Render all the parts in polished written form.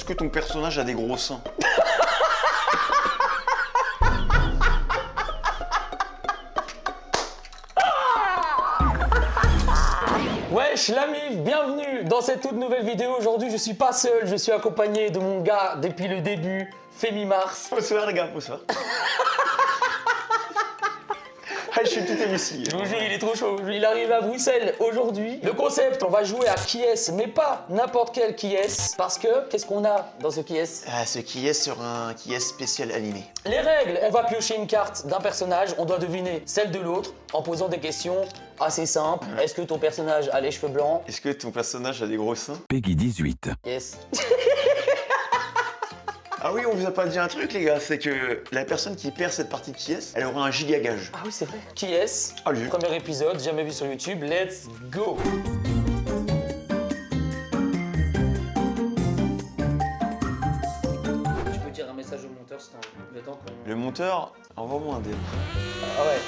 Est-ce que ton personnage a des gros seins? Wesh la mif, bienvenue dans cette toute nouvelle vidéo. Aujourd'hui je suis pas seul, je suis accompagné de mon gars depuis le début, Femi Mars. Bonsoir les gars, bonsoir. Ah, je suis tout ému ici. Je vous jure, il est trop chaud. Il arrive à Bruxelles aujourd'hui. Le concept, on va jouer à qui est, mais pas n'importe quel qui est. Parce que, qu'est-ce qu'on a dans ce qui est? Ah, ce qui est sur un qui est spécial animé. Les règles, on va piocher une carte d'un personnage, on doit deviner celle de l'autre en posant des questions assez simples. Est-ce que ton personnage a les cheveux blancs? Est-ce que ton personnage a des gros seins? Peggy 18. Yes. Ah oui, on vous a pas dit un truc les gars, c'est que la personne qui perd cette partie de qui est, elle aura un giga gage. Ah oui, c'est vrai. Qui est? Allez. Premier épisode, jamais vu sur YouTube. Let's go. Tu peux dire un message au monteur si t'as envie. Le temps qu'on... Le monteur, envoie-moi un DM. Ah ouais.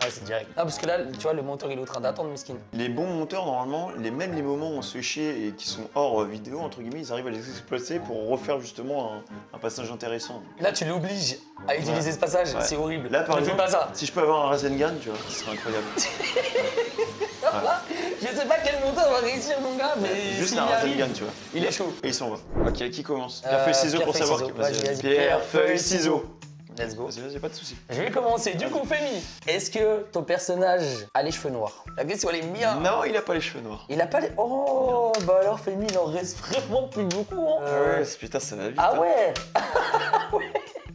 Ah, c'est direct. Ah, parce que là, tu vois, le monteur, il est en train d'attendre, miskin. Les bons monteurs, normalement, même les moments où on se fait chier et qui sont hors vidéo, entre guillemets, ils arrivent à les exploiter pour refaire justement un passage intéressant. Là, tu l'obliges à utiliser ce passage. Ouais. C'est horrible. Là, par ne fais exemple, pas ça. si je peux avoir un Rasengan, tu vois, ce serait incroyable. Là, je sais pas quel monteur va réussir, mon gars, mais Juste s'il un y arrive, Rasengan, tu vois. il est chaud. Et il s'en va. Ok, qui commence? Pierre, feuille, ciseaux pierre, pour feuille, savoir ciseaux. qui passe. Vas-y, vas-y. Pierre, feuille, ciseaux. Let's go. Vas-y, pas de soucis. Je vais commencer. Du coup, Femi, est-ce que ton personnage a les cheveux noirs? La question, elle est bien. Non, il a pas les cheveux noirs. Il a pas les... Oh, bah alors, Femi, il en reste vraiment plus beaucoup, hein. Ah ouais, putain, ça va vite. Ah hein. ouais.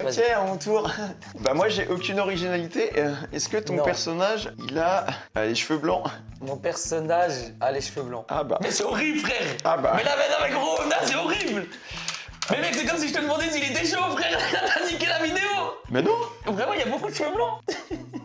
Ok, à mon tour. Bah moi, j'ai aucune originalité. Est-ce que ton Non. personnage, il a les cheveux blancs? Mon personnage a les cheveux blancs. Ah bah. Mais c'est horrible, frère. Ah bah. Mais là, gros, là, c'est horrible. Mais mec, c'est comme si je te demandais s'il était chaud, frère. T'as niqué la vidéo. Mais non, Vraiment, il y a beaucoup de cheveux blancs.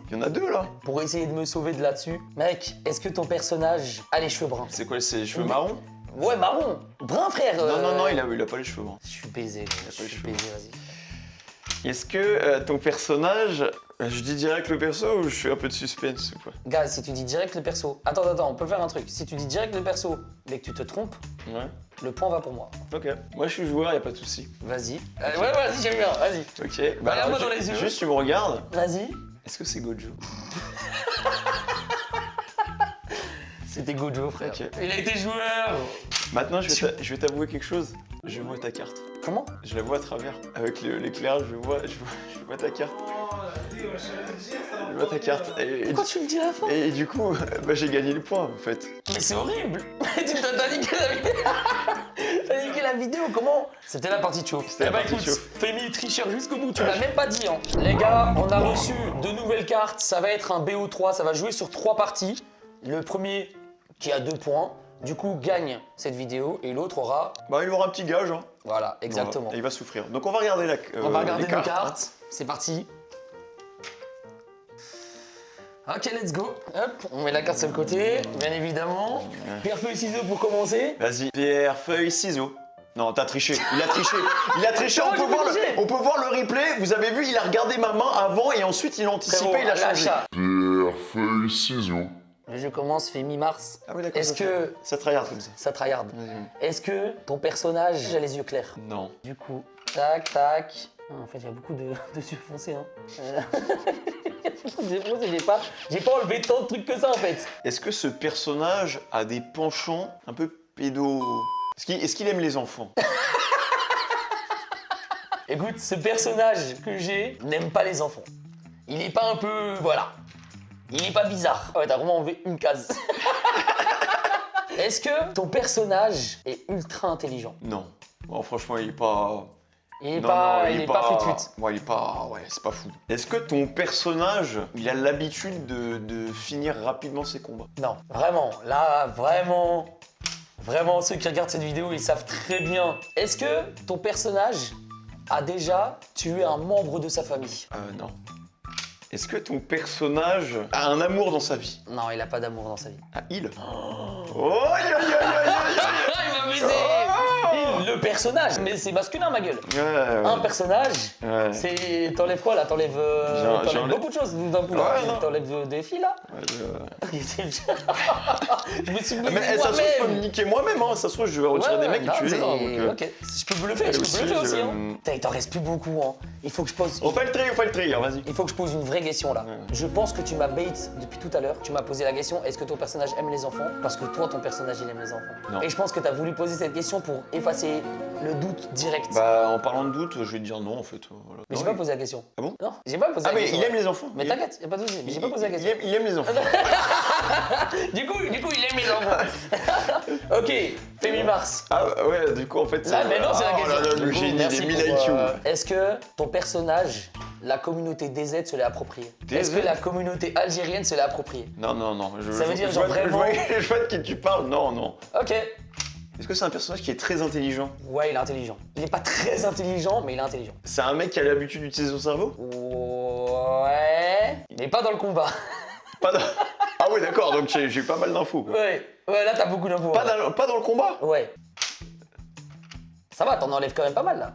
il y en a deux là. Pour essayer de me sauver de là-dessus, mec, est-ce que ton personnage a les cheveux bruns? C'est quoi, c'est les cheveux Oui. marrons? Ouais, marron. Brun, frère. Non, il a pas les cheveux marrons. Je suis baisé, gros. Je les suis cheveux baisé, vas-y. Est-ce que ton personnage, je dis direct le perso ou je fais un peu de suspense ou quoi? Gars, si tu dis direct le perso... Attends, on peut faire un truc. Si tu dis direct le perso, mais que tu te trompes, Ouais. le point va pour moi. Ok. Moi je suis joueur, y a pas de souci. Vas-y. Ouais, vas-y, j'aime bien, vas-y. Ok. Regarde-moi alors, dans les yeux. Juste tu me regardes. Vas-y. Est-ce que c'est Gojo? C'était Gojo, frère. Ok. Il a été joueur. Maintenant je vais t'avouer quelque chose. Je vois ta carte. Comment? Je la vois à travers. Avec l'éclairage, je vois ta carte. Je vois ta carte. Pourquoi tu me dis à la fin? Et du coup, bah, j'ai gagné le point en fait. Mais c'est horrible. T'as niqué la vidéo. T'as niqué la vidéo, comment? C'était la partie de chauffe. C'était la partie de chauffe. Femi tricheur jusqu'au bout, tu l'as même pas dit, hein. Les gars, on a reçu de nouvelles cartes. Ça va être un BO3, ça va jouer sur 3 parties. Le premier qui a 2 points, du coup, gagne cette vidéo et l'autre aura... Bah il aura un petit gage. Hein. Voilà, exactement. Et il va souffrir. Donc on va regarder On va regarder les nos cartes. cartes. C'est parti. Ok, let's go. Hop, on met la carte sur le côté, bien évidemment. Pierre, feuille, ciseaux pour commencer. Vas-y. Pierre, feuille, ciseaux. Non, t'as triché. Il a triché. Il a triché. Comment j'ai pas triché? On peut voir le replay. Vous avez vu, il a regardé ma main avant et ensuite il a anticipé, Frérot, il a changé. l'achat. Pierre, feuille, ciseaux. Le jeu commence, fait mi-mars. Ah oui, d'accord. Est-ce que ça tryhard comme ça? ça tryhard? Vas-y. Est-ce que ton personnage a les yeux clairs? Non. Du coup, tac, tac. Ah, en fait, il y a beaucoup de yeux foncés, hein. J'ai pas enlevé tant de trucs que ça, en fait. Est-ce que ce personnage a des penchants un peu pédo? Est-ce qu'il aime les enfants? Écoute, ce personnage que j'ai n'aime pas les enfants. Il est pas un peu... Voilà. Il est pas bizarre. Ouais, t'as vraiment enlevé une case. Est-ce que ton personnage est ultra intelligent? Non. Bon, franchement, il est pas... Il est Non, pas, non, il est pas fut-fut. Ouais, il est pas... Ouais, c'est pas fou. Est-ce que ton personnage, il a l'habitude de finir rapidement ses combats? Non, vraiment, là, vraiment, ceux qui regardent cette vidéo, ils savent très bien. Est-ce que ton personnage a déjà tué un membre de sa famille? Non. Est-ce que ton personnage a un amour dans sa vie? Non, il a pas d'amour dans sa vie. Ah, il? Oh, aïe, aïe, aïe, aïe, aïe. Il m'a baisé. Il le le personnage, mais c'est masculin ma gueule. Ouais. Un personnage, Ouais. c'est... T'enlèves quoi là? T'enlèves J'enlève- beaucoup de choses d'un coup là. Ouais, non. T'enlèves des filles là? Ouais, Je me suis blessé mais ça se trouve, je peux me moi-même. niquer moi-même, hein. Ça se trouve, je vais retirer des mecs et tuer les autres. Donc, Ok, je peux bluffer, je peux aussi, bluffer aussi. je- Hein. Putain, il t'en reste plus beaucoup. Hein. Il faut que je pose. On fait le trigger, vas-y. Il faut que je pose une vraie question là. Ouais. Je pense que tu m'as bait depuis tout à l'heure. Tu m'as posé la question est-ce que ton personnage aime les enfants? Parce que toi, ton personnage, il aime les enfants. Non. Et je pense que tu as voulu poser cette question pour effacer le doute direct. Bah, en parlant de doute, je vais te dire non en fait. Voilà. Mais j'ai Non, pas posé la question. Ah bon? Non, j'ai pas posé Ah, la mais question. il aime les enfants. Mais Il- t'inquiète, y a pas de souci. Mais j'ai pas posé la question. Il aime les enfants. Du coup, il aime les enfants. Ok, Fémi Mars. Ah ouais, du coup en fait. Là, mais non, c'est la Oh question. là là, le Du coup, génie, merci les 1000 pour, IQ. Est-ce que ton personnage, la communauté DZ se l'est approprié? Est-ce que DZ? la communauté algérienne se l'est appropriée? Non, non, non. Ça veut dire je genre vois- vraiment- Je vois de qui tu parles. Non, non. Ok. Est-ce que c'est un personnage qui est très intelligent? Ouais, il est intelligent. Il est pas très intelligent, mais il est intelligent. C'est un mec qui a l'habitude d'utiliser son cerveau? Ouais. Mais pas dans le combat. Pas dans... Ah oui, d'accord, donc j'ai pas mal d'infos. Quoi. Ouais, là t'as beaucoup d'infos. Pas dans le combat? Ouais. Ça va, t'en enlèves quand même pas mal là.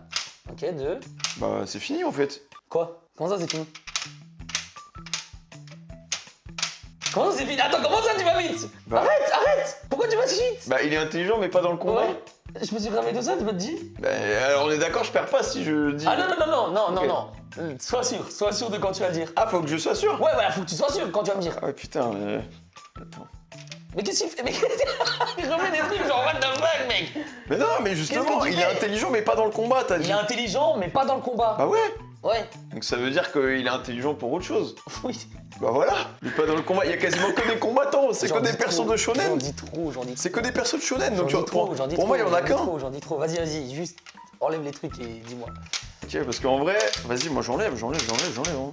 Ok, 2. Bah, c'est fini en fait. Quoi? Comment ça c'est fini? Comment ça c'est fini? Attends, comment ça tu vas vite? Bah. Arrête! Pourquoi tu vas si vite? Bah, il est intelligent, mais pas dans le combat. Ouais. Je me suis gravé tout ça, tu me dis? Bah, alors on est d'accord, je perds pas si je dis. Ah non, Ok. non. Sois sûr de quand tu vas dire. Ah, faut que je sois sûr? Ouais, voilà, faut que tu sois sûr quand tu vas me dire. Ah ouais, putain, mais. Attends. Mais qu'est-ce qu'il fait? Mais il remet des trucs genre what the fuck, mec! Mais non, mais justement, Qu'est-ce que tu il est fais? intelligent, mais pas dans le combat, t'as Il dit. est intelligent, mais pas dans le combat. Bah ouais. Ouais. Donc ça veut dire qu'il est intelligent pour autre chose. Oui. Bah voilà. Il est pas dans le combat. Il y a quasiment que des combattants. C'est J'en que des dis persos trop, de J'en shonen. dis trop, j'en dis trop. C'est que des persos de shonen. J'en Donc dis tu trop, vois, j'en dis pour trop. moi, il y en a qu'un. J'en dis trop. Vas-y, juste enlève les trucs et dis-moi. Ok, parce qu'en vrai, vas-y, moi j'enlève. Hein.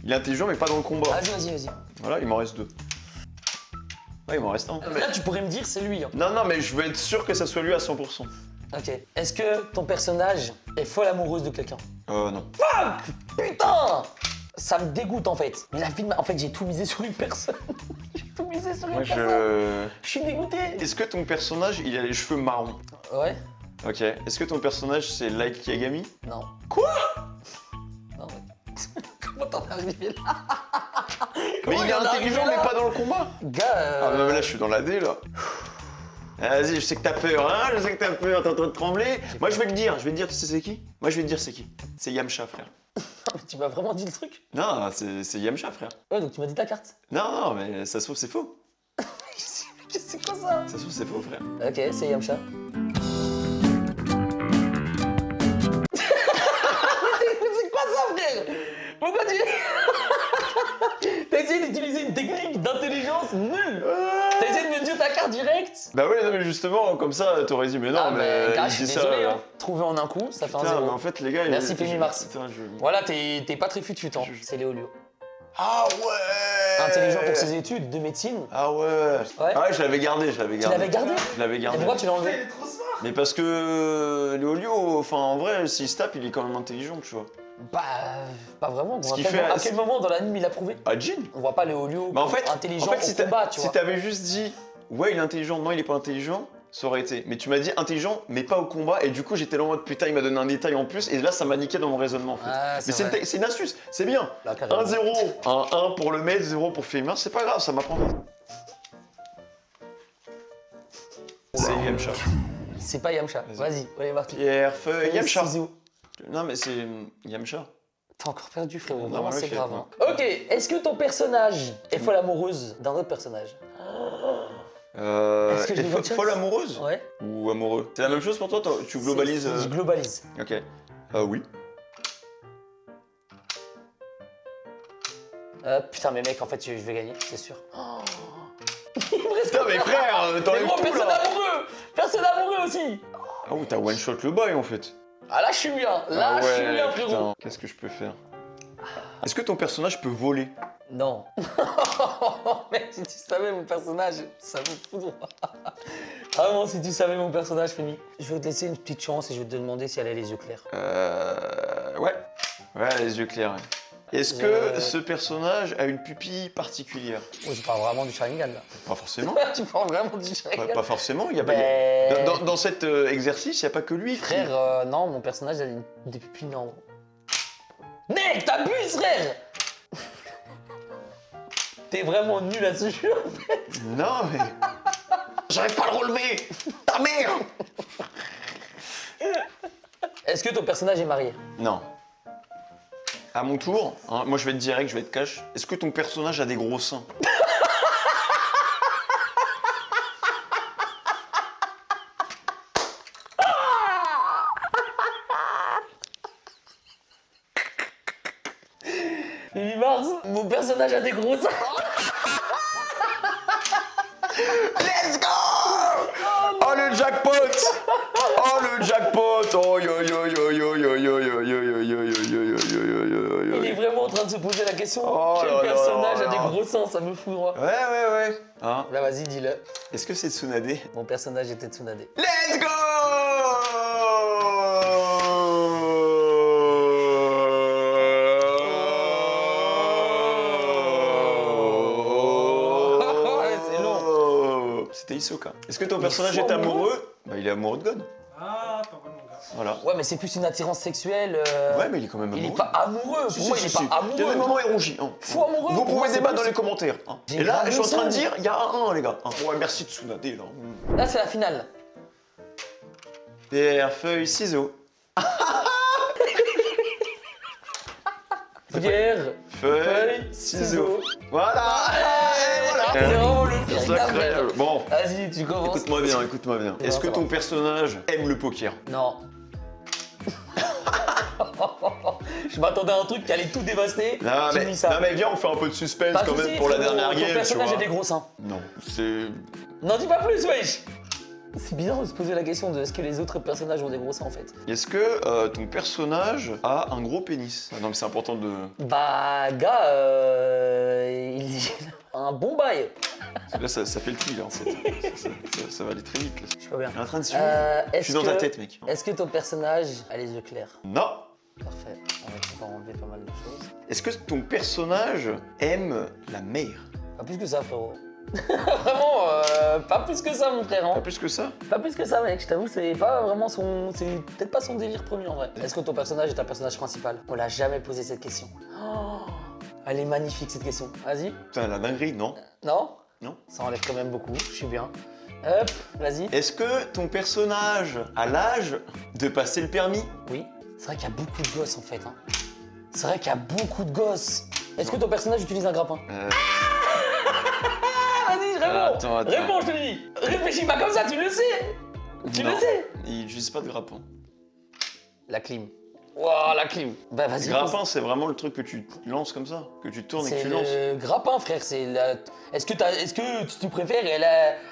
Il est intelligent, mais pas dans le combat. Vas-y. Voilà, il m'en reste 2. Ouais, il m'en reste un. Là, tu pourrais me dire c'est lui. Hein. Non, mais je veux être sûr que ça soit lui à 100%. Ok. Est-ce que ton personnage est folle amoureuse de quelqu'un? Non. Fuck! Putain! Ça me dégoûte en fait. Mais la vie de en fait, j'ai tout misé sur une personne. J'ai tout misé sur une Moi, personne. Je suis dégoûté. Est-ce que ton personnage, il a les cheveux marrons? Ouais? Ok. Est-ce que ton personnage, c'est Light Yagami? Non. Quoi? Non, ouais. Comment t'en es arrivé là? Mais Comment il est en arrivé intelligent, là mais pas dans le combat. Gars, Ah, mais là, je suis dans la D, là. Vas-y, je sais que t'as peur, hein? Je sais que t'as peur, t'es en train de trembler. Moi, je vais te dire, tu sais c'est qui? Moi, je vais te dire c'est qui? C'est Yamcha, frère. tu m'as vraiment dit le truc? Non, c'est Yamcha, frère. Ouais, donc tu m'as dit ta carte. Non, mais ça se trouve, c'est faux. C'est quoi ça? Ça se trouve, c'est faux, frère. Ok, c'est Yamcha. C'est quoi ça, frère? Pourquoi tu... T'as essayé d'utiliser une technique d'intelligence nulle. T'as essayé de me dire ta carte directe. Bah ouais, non, mais justement, comme ça, t'aurais dit, mais non, mais gars, il je suis dit ça. désolé, hein. Trouvé en un coup, ça fait un Putain, mais 0. en fait, les gars... Merci, Fémi Mars. Putain, Voilà, t'es pas très fut-fut, hein. C'est Léolio. Ah ouais! Intelligent pour ses études de médecine. Ah ouais! Ouais. Ah ouais, je l'avais gardé. Tu l'avais gardé? Je l'avais Et gardé. pourquoi tu l'as enlevé? Mais parce que Léolio, enfin en vrai, s'il se tape, il est quand même intelligent, tu vois. Bah, pas vraiment. Ce qui À fait- quel moment dans l'anime il a prouvé? Ah, Jin? On voit pas Léolio Bah en fait, intelligent si au combat, tu vois. t'avais juste dit, ouais, il est intelligent, non, il est pas intelligent, ça aurait été. Mais tu m'as dit intelligent, mais pas au combat, et du coup, j'étais là en mode putain, il m'a donné un détail en plus, et là, ça m'a niqué dans mon raisonnement en fait. Ah, Mais c'est vrai. c'est une astuce, c'est bien. Là, carrément. 1-0, 1 pour le maître, 0 pour Fémin, c'est pas grave, ça m'apprend. C'est Yamcha. C'est pas Yamcha. Vas-y, allez, parti. Pierre, feuille, Yamcha. Ciseaux. Non, mais c'est Yamcha. T'as encore perdu, frérot. Non, Vraiment, ouais, c'est fait, grave. non. Hein. Ok, est-ce que ton personnage est folle amoureuse d'un autre personnage? Est-ce que je et vais one shot folle amoureuse? Ouais. Ou amoureux? C'est la même chose pour toi, tu globalises. Je globalise. Ok. Oui. Putain, mais mec, en fait, je vais gagner, c'est sûr. Putain, mais frère, Mais t'enlèves gros, tout personne là! amoureux! Personne amoureux aussi! Ah oui, t'as one shot le boy en fait. Ah là, je suis bien. Là, Ah je suis ouais, bien, frérot. putain. Qu'est-ce que je peux faire? Est-ce que ton personnage peut voler? Non. Mec, si tu savais mon personnage, ça me foudre. Vraiment, si tu savais mon personnage, Fémi. Je vais te laisser une petite chance et je vais te demander si elle a les yeux clairs. Ouais. Ouais, les yeux clairs. Ouais. Est-ce que ce personnage a une pupille particulière? Oh, tu parles vraiment du Sharingan, là. Pas forcément. Tu parles vraiment du Sharingan. Pas forcément, il y a pas. Ben Mais... Dans cet exercice, il n'y a pas que lui. Frère, non, mon personnage a des pupilles non. Mec, t'abuses, frère. T'es vraiment nul à ce jeu, en fait. Non, mais... J'arrive pas à le relever. Ta mère. Est-ce que ton personnage est marié? Non. À mon tour, hein, moi je vais être direct, je vais être cash. Est-ce que ton personnage a des gros seins? Mars, mon personnage a des gros seins. Let's go! Oh le jackpot! Oh le jackpot! Oh yo yo yo yo yo yo yo yo yo yo yo yo yo. Il est vraiment en train de se poser la question. Oh quel là personnage là a des là. gros seins? Ça me fout droit. Ouais. Hein? Là, vas-y, dis-le. Est-ce que c'est Tsunade? Mon personnage était Tsunade. Let's go! C'est long. C'était Hisoka. Est-ce que ton personnage est amoureux? Bah il est amoureux de God. Ah, pas mal, mon gars. Voilà. Ouais, mais c'est plus une attirance sexuelle. Ouais, mais il est quand même amoureux. Il est pas amoureux. Pour moi, il est pas Il y a amoureux. des moments il rougit. Hein. Fou amoureux. Vous pour moi, pouvez c'est débattre plus- dans les commentaires. Hein. J'ai Et là, grave je suis en train de le dire, il y a un, les gars. Hein. Ouais, merci Tsunade. Là. Là, c'est la finale. Pierre, feuille, ciseaux. Pierre, Feuille, ciseaux. Voilà. Et voilà. C'est vraiment le Sacré. véritable. Bon. Vas-y, tu commences. Écoute-moi bien, écoute-moi bien. Est-ce que ça ton va. personnage aime le poker? Non. Je m'attendais à un truc qui allait tout dévaster. Non Tu mais, dis ça. non mais viens, on fait un peu de suspense Pas de quand soucis, même pour la frérot, dernière ton game, tu personnage vois. a des gros seins. Non, c'est... N'en dis pas plus, wesh. C'est bizarre de se poser la question de est-ce que les autres personnages ont des gros seins en fait. Est-ce que ton personnage a un gros pénis? Ah non mais c'est important de... Bah, gars, il dit un bon bail. Là ça fait le tri là en fait. Ça va aller très vite là. Je suis pas bien. Il est en train de suivre. Je suis dans ta tête mec. Est-ce que ton personnage a les yeux clairs? Non. Parfait. On va pouvoir enlever pas mal de choses. Est-ce que ton personnage aime la mer? Pas plus que ça, frérot. Vraiment, pas plus que ça, mon frère. Hein. Pas plus que ça? Pas plus que ça, mec. Je t'avoue, c'est pas vraiment son. C'est peut-être pas son délire premier en vrai. Est-ce que ton personnage est un personnage principal? On l'a jamais posé cette question. Oh, elle est magnifique cette question. Vas-y. Putain la dinguerie, non? Non? Non. Ça enlève quand même beaucoup. Je suis bien. Hop, vas-y. Est-ce que ton personnage a l'âge de passer le permis? Oui. C'est vrai qu'il y a beaucoup de gosses en fait. Hein. C'est vrai qu'il y a beaucoup de gosses. Est-ce que ton personnage utilise un grappin? Vas-y, réponds. Attends. Réponds, je te le dis. Réfléchis pas comme ça, tu le sais. Tu Non. le sais. Il n'utilise pas de grappin. La clim. Wow, la clim. Bah vas-y. Grappin, c'est vraiment le truc que tu lances comme ça, que tu tournes et que C'est tu lances. le grappin, frère. C'est la... Est-ce que tu préfères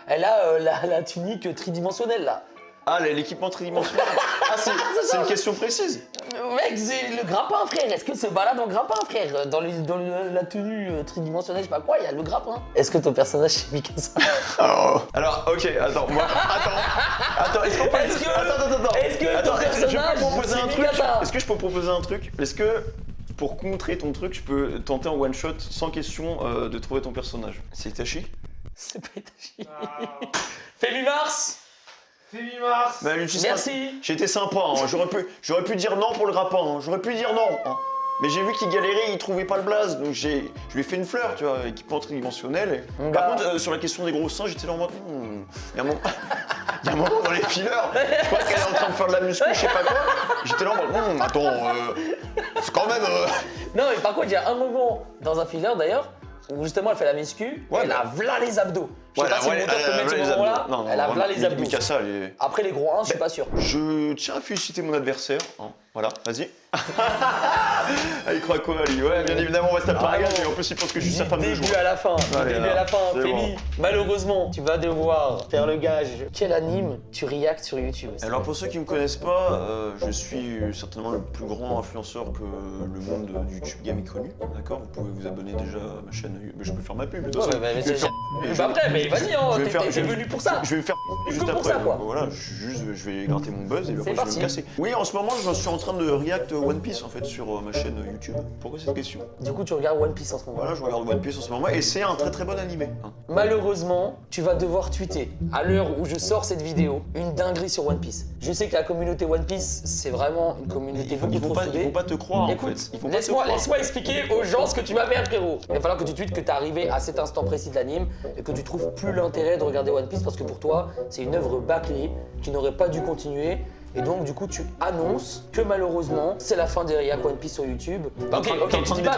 la tunique tridimensionnelle là? Ah, l'équipement tridimensionnel. Ah, c'est une question précise. Mec, c'est le grappin, frère. Est-ce que se balade en grappin, frère? Dans la tenue tridimensionnelle, je sais pas quoi, il y a le grappin. Est-ce que ton personnage c'est Mikasa? Oh. Alors, ok, attends, moi, attends, est-ce qu'on peut... Est-ce que- Attends. est-ce que Attends, ton je peux personnage, proposer c'est un truc? Mikasa? Est-ce que je peux proposer un truc? Est-ce que, pour contrer ton truc, je peux tenter en one-shot, sans question, de trouver ton personnage? C'est Itachi? C'est pas Itachi. Ah. Fais Mars. C'est mi-mars. Bah, l'utilise pas. Merci. J'ai été sympa, hein. J'aurais pu dire non pour le grappin, hein. J'aurais pu dire non. Hein. Mais j'ai vu qu'il galérait, il trouvait pas le blaze, donc je lui ai fait une fleur, tu vois, équipement tridimensionnel. Mon Par gars. contre, sur la question des gros seins, j'étais là en mode. Il y a un moment, il y a un moment dans les fillers, je crois qu'elle est en train de faire de la muscu, je sais pas quoi. J'étais là en mode. Attends, c'est quand même. Non, mais par contre, il y a un moment dans un filler d'ailleurs où justement elle fait la muscu, Ouais, elle a v'là les abdos. Je sais pas si le monteur peut mettre ce les moment-là. abdos. Non, Elle a v'là vraiment, les abdos. Mikasa, elle est. Après les gros 1, je suis pas sûr. Je tiens à féliciter mon adversaire. Hein. Voilà, vas-y. Il croit quoi, lui? Ouais, bien évidemment, on va se taper un gars, mais en plus, il pense que je suis sa femme de Début joie. à la fin, Allez, début là, à la fin, c'est Femi, bon. malheureusement, tu vas devoir faire le gage. Quel anime tu reactes sur YouTube? Alors pour ceux qui ne me connaissent pas, je suis certainement le plus grand influenceur que le monde du YouTube Game ait connu, d'accord? Vous pouvez vous abonner déjà à ma chaîne, mais je peux faire ma pub. De toute façon. Ouais, mais Je vais faire- après, mais mais vas-y, hein, je vais me faire- t'es je vais- venu pour ça. Je vais me faire juste pour après. ça, quoi. Donc, voilà, je vais gratter mon buzz et après je vais parti. me casser. Oui, en ce moment, je suis en train de react One Piece en fait sur ma chaîne YouTube. Pourquoi cette question? Du coup, tu regardes One Piece en ce moment. Voilà, je regarde One Piece en ce moment et c'est un très très bon animé. Hein. Malheureusement, tu vas devoir tweeter, à l'heure où je sors cette vidéo, une dinguerie sur One Piece. Je sais que la communauté One Piece, c'est vraiment une communauté beaucoup trop Ils soudée. vont pas te croire Écoute, en fait. Ils vont pas te laisse-moi croire. expliquer aux gens ce que tu m'as fait, frérot. Il va falloir que tu tweets que t'es arrivé à cet instant précis de l'anime et que tu trouves plus l'intérêt de regarder One Piece parce que pour toi, c'est une œuvre bâclée qui n'aurait pas dû continuer. Et donc, du coup, tu annonces que malheureusement, c'est la fin des React One Piece sur YouTube. T'es en train de détruire mon taf.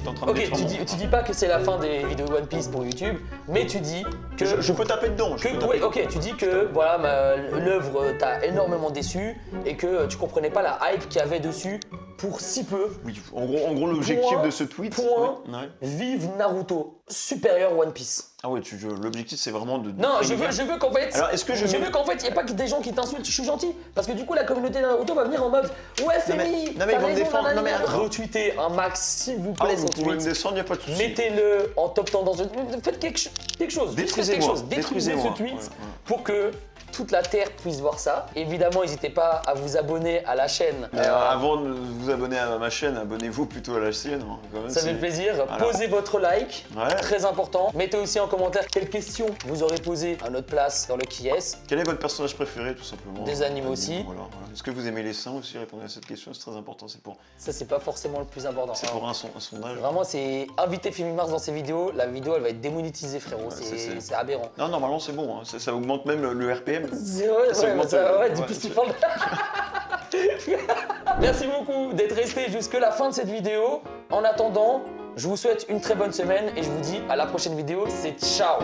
T'es en train de détruire mon taf. tu dis pas que c'est la fin des vidéos One Piece pour YouTube, mais tu dis que. Je peux taper dedans. je peux taper Ouais, dedans. ok, tu dis que voilà, l'œuvre t'a énormément déçu et que tu comprenais pas la hype qu'il y avait dessus pour si peu. Oui, en gros l'objectif Point, de ce tweet. point. Ouais. Vive Naruto, supérieur One Piece. Ah ouais, l'objectif c'est vraiment de. Non, je veux qu'en fait. Alors, est-ce que je veux qu'en fait, il n'y ait pas que des gens qui t'insultent, je suis gentil. Parce que du coup, la communauté de Naruto va venir en mode ouais, Femi, non, mais ils vont me défendre. Non, mais attends. retweetez un max, s'il vous Ah, plaît, vous son pouvez me tweet. descendre, y a pas de souci. Mettez-le en top tendance. Faites quelque chose. Juste faites quelque Détruisez-moi. chose. Détruisez ce tweet Ouais, ouais. pour que toute la terre puisse voir ça. Évidemment, n'hésitez pas à vous abonner à la chaîne. Mais avant de vous abonner à ma chaîne, abonnez-vous plutôt à la sienne. Hein, quand même, Ça fait c'est- plaisir. Voilà. Posez votre like, Ouais. très important. Mettez aussi en commentaire quelles questions vous aurez posées à notre place dans le qui est. Quel est votre personnage préféré, tout simplement? Des animes aussi. Voilà. Est-ce que vous aimez les seins aussi? Répondez à cette question, c'est très important. Ça, c'est pas forcément le plus important. C'est pour un sondage. Vraiment, c'est inviter Femi Mars dans ses vidéos. La vidéo, elle va être démonétisée, frérot. c'est- C'est aberrant. Non, normalement c'est bon. Hein. Ça augmente même le RPM. C'est vrai, Ça augmente, du ouais, plus tu c'est- parles. Merci beaucoup d'être resté jusque la fin de cette vidéo. En attendant, je vous souhaite une très bonne semaine et je vous dis à la prochaine vidéo. C'est ciao.